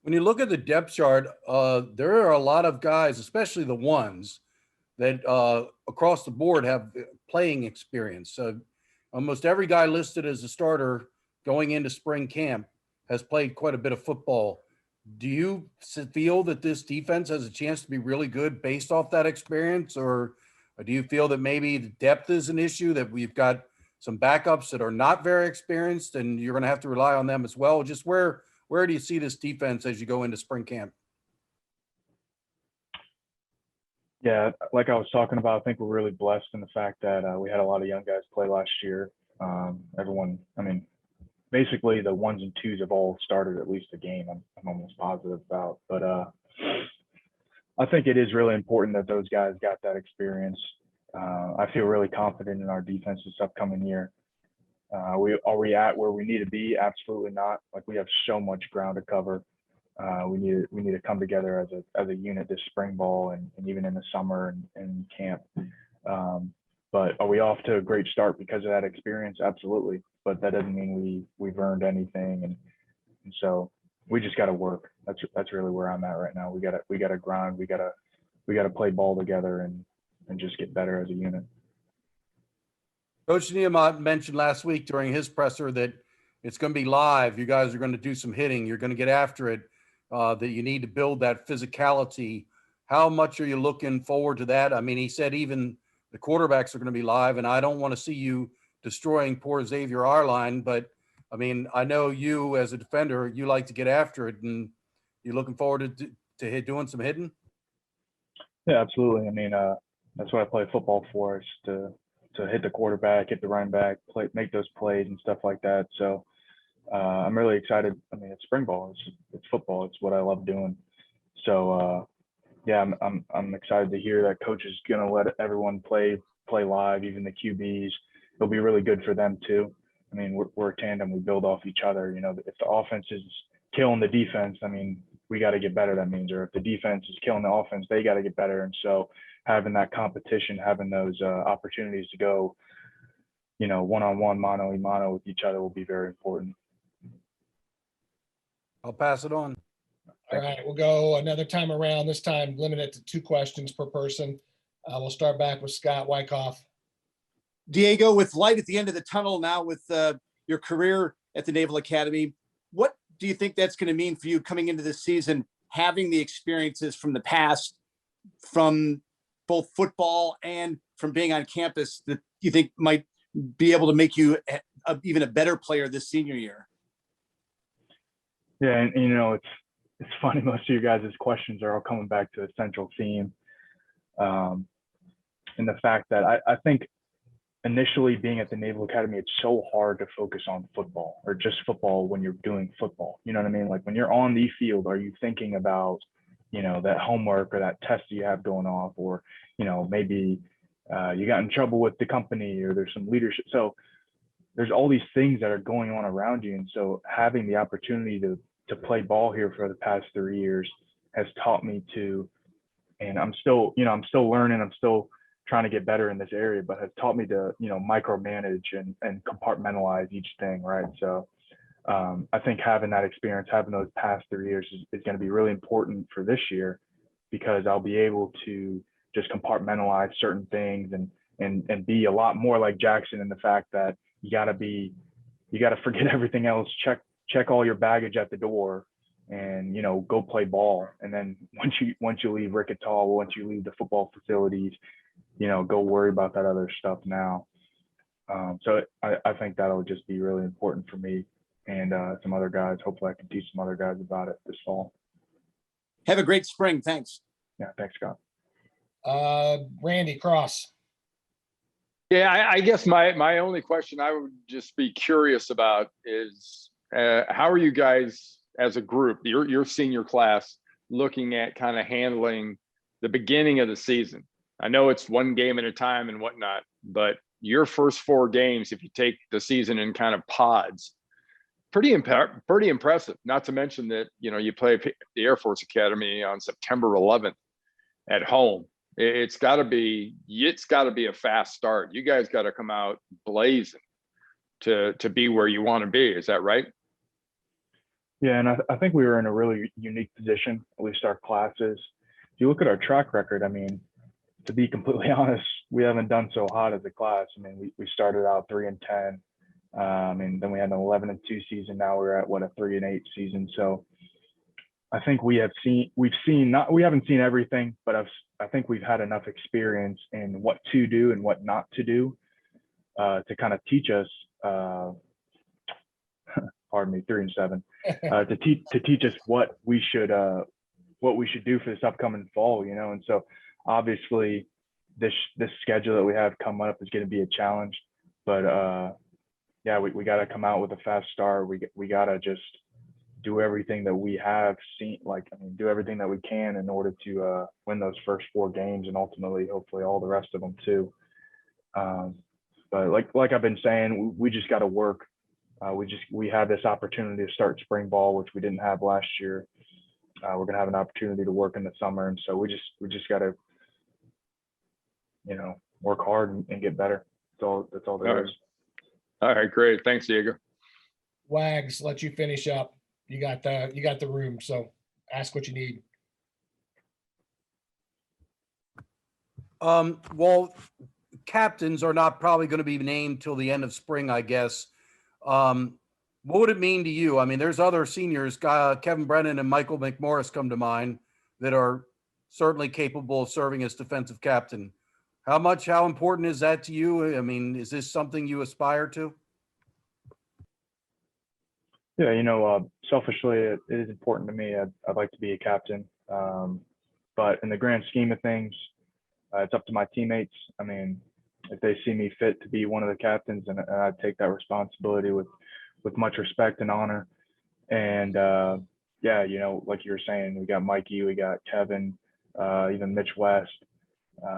When you look at the depth chart, there are a lot of guys, especially the ones that across the board have playing experience. Almost every guy listed as a starter going into spring camp has played quite a bit of football. Do you feel that this defense has a chance to be really good based off that experience, or do you feel that maybe the depth is an issue, that we've got some backups that are not very experienced and you're going to have to rely on them as well? Just where do you see this defense as you go into spring camp? Yeah, like I was talking about, I think we're really blessed in the fact that we had a lot of young guys play last year. Everyone, I mean, basically the ones and twos have all started at least a game. I'm almost positive about, but I think it is really important that those guys got that experience. I feel really confident in our defense this upcoming year. Are we at where we need to be? Absolutely not. Like, we have so much ground to cover. We need to come together as a unit this spring ball and even in the summer and camp. But are we off to a great start because of that experience? Absolutely. But that doesn't mean we've earned anything. And so we just got to work. That's really where I'm at right now. We gotta grind. We gotta play ball together and just get better as a unit. Coach Niemot mentioned last week during his presser that it's going to be live. You guys are going to do some hitting. You're going to get after it, that you need to build that physicality. How much are you looking forward to that? I mean, he said even the quarterbacks are going to be live, and I don't want to see you destroying poor Xavier Arline, but I mean, I know you as a defender, you like to get after it, and you're looking forward to doing some hitting? Yeah, absolutely. I mean, that's what I play football for, is to hit the quarterback, hit the running back, make those plays and stuff like that. So I'm really excited. I mean, it's spring ball. It's football. It's what I love doing. So yeah, I'm excited to hear that coach is going to let everyone play live, even the QBs. It'll be really good for them too. I mean, we're a tandem. We build off each other. You know, if the offense is killing the defense, I mean, we got to get better. That means, or if the defense is killing the offense, they got to get better. And so having that competition, having those opportunities to go, one-on-one, mano-a-mano with each other will be very important. I'll pass it on. All right, we'll go another time around, this time limited to 2 questions per person. We'll start back with Scott Wyckoff. Diego, with light at the end of the tunnel now with your career at the Naval Academy, what do you think that's going to mean for you coming into this season, having the experiences from the past, from both football and from being on campus, that you think might be able to make you even a better player this senior year? Yeah, and it's funny, most of you guys' questions are all coming back to a central theme. And the fact that I think initially being at the Naval Academy, it's so hard to focus on football or just football when you're doing football. You know what I mean? Like, when you're on the field, are you thinking about that homework or that test you have going off, or, maybe you got in trouble with the company, or there's some leadership. So there's all these things that are going on around you. And so having the opportunity to play ball here for the past 3 years has taught me to, and I'm still learning, I'm still trying to get better in this area, but has taught me to, micromanage and compartmentalize each thing. Right. So I think having that experience, having those past 3 years is going to be really important for this year, because I'll be able to just compartmentalize certain things and be a lot more like Jackson in the fact that you got to forget everything else, check all your baggage at the door, and, go play ball. And then once you leave Ricketall, once you leave the football facilities, go worry about that other stuff now. So I think that'll just be really important for me and some other guys. Hopefully I can teach some other guys about it this fall. Have a great spring. Thanks. Yeah, thanks, Scott. Randy Cross. Yeah, I guess my only question I would just be curious about is how are you guys as a group, your senior class, looking at kind of handling the beginning of the season? I know it's one game at a time and whatnot, but your first 4 games, if you take the season in kind of pods, pretty impressive. Not to mention that, you play the Air Force Academy on September 11th at home. It's got to be a fast start. You guys got to come out blazing to be where you want to be. Is that right? Yeah, and I think we were in a really unique position, at least our classes. If you look at our track record, I mean, to be completely honest, we haven't done so hot as a class. I mean, we started out 3-10, and then we had an 11-2 season. Now we're at a 3-8 season. So I think we haven't seen everything, but I think we've had enough experience in what to do and what not to do to kind of teach us. Pardon me, 3-7. To teach us what we should do for this upcoming fall, And so obviously this schedule that we have coming up is going to be a challenge, but yeah, we got to come out with a fast start. We got to just do everything that we have seen, do everything that we can in order to win those first 4 games, and ultimately, hopefully, all the rest of them too. But like I've been saying, we just got to work. We had this opportunity to start spring ball, which we didn't have last year. We're gonna have an opportunity to work in the summer, and so we just got to, work hard and get better. That's all there is. All right, great. Thanks, Diego. Wags, let you finish up. You got the room, so ask what you need. Well, captains are not probably going to be named till the end of spring, I guess. What would it mean to you? I mean, there's other seniors, Kevin Brennan and Michael McMorris come to mind, that are certainly capable of serving as defensive captain. How important is that to you? I mean, is this something you aspire to? Yeah, selfishly, it is important to me. I'd like to be a captain. But in the grand scheme of things, it's up to my teammates. I mean, if they see me fit to be one of the captains, and I take that responsibility with much respect and honor. And yeah, like you were saying, we got Mikey, we got Kevin, even Mitch West.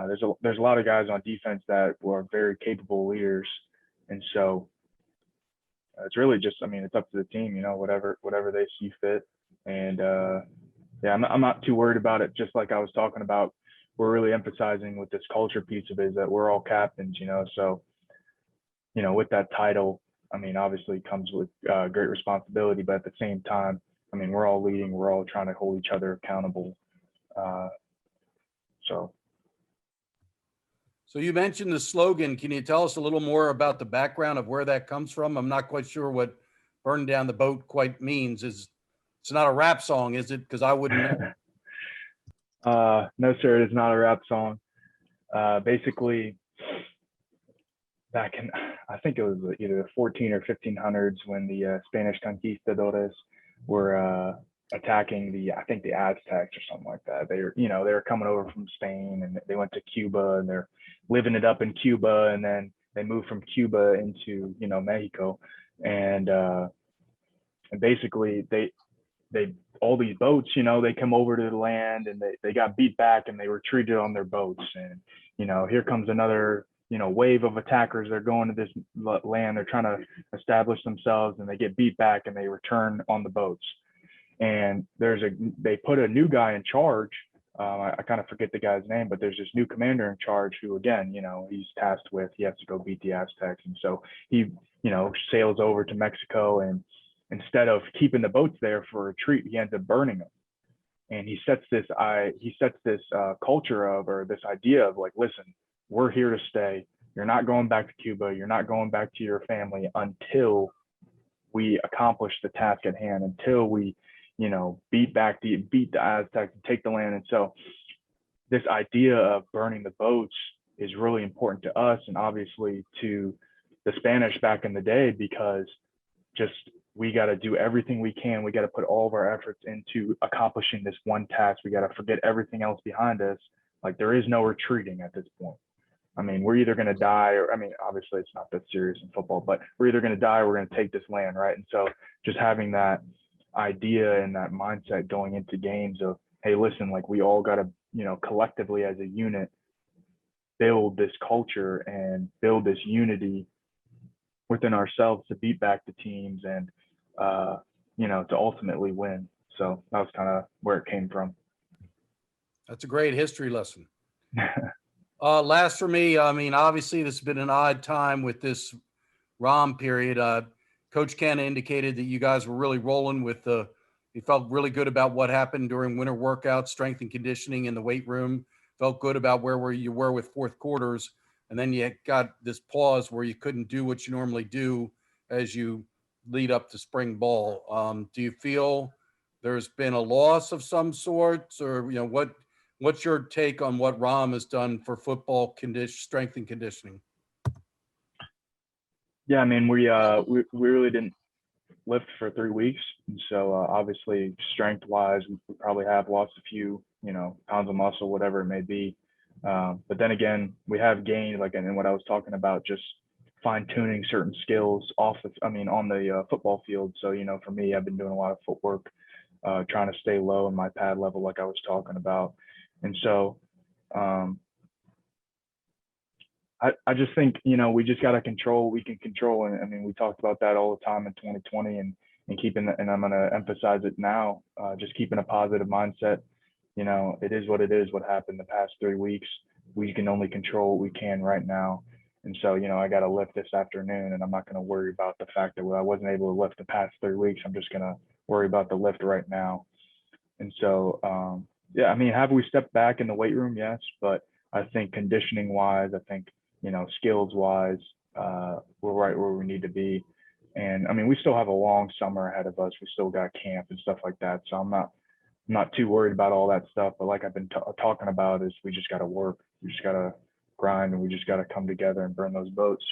There's a lot of guys on defense that were very capable leaders, and so it's really just, it's up to the team, whatever they see fit. And yeah, I'm not too worried about it. Just like I was talking about, we're really emphasizing with this culture piece of it is that we're all captains, so, with that title, obviously it comes with great responsibility, but at the same time, we're all leading, we're all trying to hold each other accountable. So you mentioned the slogan. Can you tell us a little more about the background of where that comes from? I'm not quite sure what "burn down the boat" quite means. It's not a rap song, is it? Because I wouldn't know. No, sir, it is not a rap song. Basically, back in, I think it was either the 14 or 1500s, when the Spanish conquistadores were attacking the Aztecs or something like that. They were coming over from Spain, and they went to Cuba, and they're living it up in Cuba, and then they moved from Cuba into Mexico, and basically all these boats, they come over to the land and they got beat back and they retreated on their boats. And, here comes another, wave of attackers. They're going to this land. They're trying to establish themselves and they get beat back and they return on the boats. And they put a new guy in charge. I kind of forget the guy's name, but there's this new commander in charge who, again, he's tasked with, he has to go beat the Aztecs. And so he, sails over to Mexico, and instead of keeping the boats there for a retreat, he ends up burning them. And he sets this culture of, or this idea of like, listen, we're here to stay. You're not going back to Cuba. You're not going back to your family until we accomplish the task at hand, until we, beat the Aztecs and take the land. And so this idea of burning the boats is really important to us, and obviously to the Spanish back in the day, because just, we got to do everything we can. We got to put all of our efforts into accomplishing this one task. We got to forget everything else behind us. Like, there is no retreating at this point. I mean, we're either going to die, or, obviously it's not that serious in football, but we're either going to die or we're going to take this land, right? And so just having that idea and that mindset going into games of, hey, listen, like, we all got to, collectively as a unit, build this culture and build this unity within ourselves to beat back the teams and, to ultimately win. So that was kind of where it came from. That's a great history lesson. Last for me, obviously this has been an odd time with this ROM period. Coach Ken indicated that you guys were really rolling with you felt really good about what happened during winter workouts, strength and conditioning in the weight room, felt good about where you were with fourth quarters. And then you got this pause where you couldn't do what you normally do as you lead up to spring ball. Do you feel there's been a loss of some sorts, or, what's your take on what ROM has done for football strength and conditioning? Yeah, we really didn't lift for 3 weeks. And so obviously strength wise, we probably have lost a few, pounds of muscle, whatever it may be. But then again, we have gained, like, and what I was talking about, just fine tuning certain skills on the football field. So, for me, I've been doing a lot of footwork, trying to stay low in my pad level, like I was talking about. And so I just think, we just got to control what we can control. And we talked about that all the time in 2020 and keeping, and I'm going to emphasize it now, just keeping a positive mindset. It is what it is, what happened the past 3 weeks. We can only control what we can right now. And so, I got to lift this afternoon, and I'm not going to worry about the fact that I wasn't able to lift the past 3 weeks. I'm just going to worry about the lift right now. And so, have we stepped back in the weight room? Yes. But I think conditioning wise, skills wise, we're right where we need to be. And we still have a long summer ahead of us. We still got camp and stuff like that. So I'm not too worried about all that stuff. But like I've been talking about, is we just got to work. We just got to grind, and we just got to come together and burn those boats,